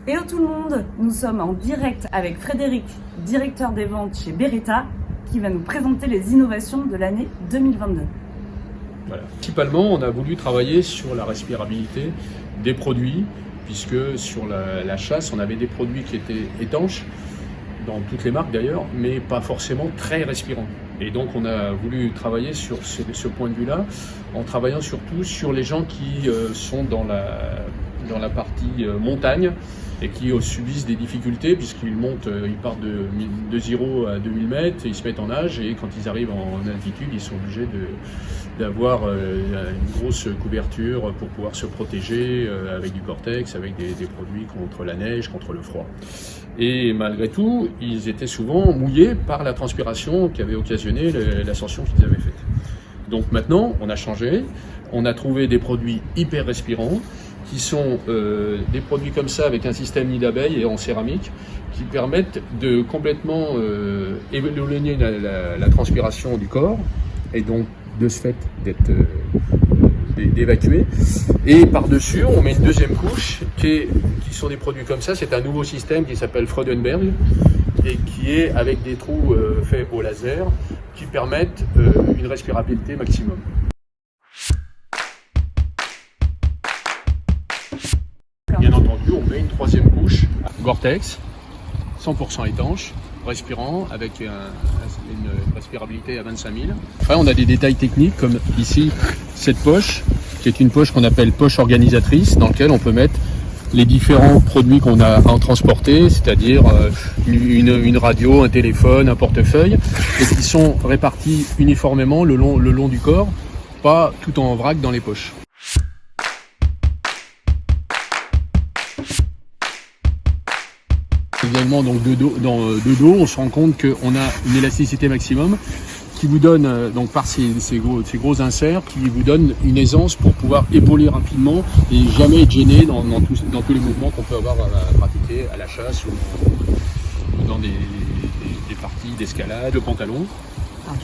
Hello tout le monde, nous sommes en direct avec Frédéric, directeur des ventes chez Beretta, qui va nous présenter les innovations de l'année 2022. Voilà. Principalement, on a voulu travailler sur la respirabilité des produits, puisque sur la chasse, on avait des produits qui étaient étanches, dans toutes les marques d'ailleurs, mais pas forcément très respirants. Et donc on a voulu travailler sur ce point de vue-là, en travaillant surtout sur les gens qui sont dans la partie montagne et qui subissent des difficultés puisqu'ils montent, ils partent de 0 à 2000 mètres, et ils se mettent en nage et quand ils arrivent en altitude, ils sont obligés d'avoir une grosse couverture pour pouvoir se protéger avec du Gore-Tex, avec des produits contre la neige, contre le froid. Et malgré tout, ils étaient souvent mouillés par la transpiration qui avait occasionné l'ascension qu'ils avaient faite. Donc maintenant, on a changé, on a trouvé des produits hyper respirants, qui sont des produits comme ça avec un système nid d'abeilles et en céramique qui permettent de complètement éloigner la transpiration du corps et donc de ce fait d'évacuer. Et par-dessus, on met une deuxième couche qui sont des produits comme ça. C'est un nouveau système qui s'appelle Freudenberg et qui est avec des trous faits au laser qui permettent une respirabilité maximum. Bien entendu, on met une troisième couche Gore-Tex, 100% étanche, respirant, avec une respirabilité à 25 000. Après, on a des détails techniques comme ici, cette poche, qui est une poche qu'on appelle poche organisatrice, dans laquelle on peut mettre les différents produits qu'on a à transporter, c'est-à-dire une radio, un téléphone, un portefeuille, et qui sont répartis uniformément le long du corps, pas tout en vrac dans les poches. Également donc de dos, on se rend compte qu'on a une élasticité maximum qui vous donne, donc par ces gros inserts, qui vous donne une aisance pour pouvoir épauler rapidement et jamais être gêné dans tous les mouvements qu'on peut avoir à pratiquer à la chasse ou dans des parties d'escalade. Le pantalon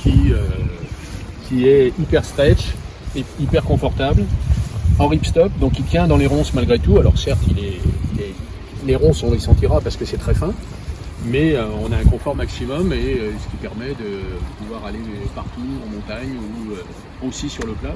qui est hyper stretch et hyper confortable, en ripstop, donc il tient dans les ronces malgré tout. Alors certes, les ronces, on les sentira parce que c'est très fin, mais on a un confort maximum et ce qui permet de pouvoir aller partout en montagne ou aussi sur le plat.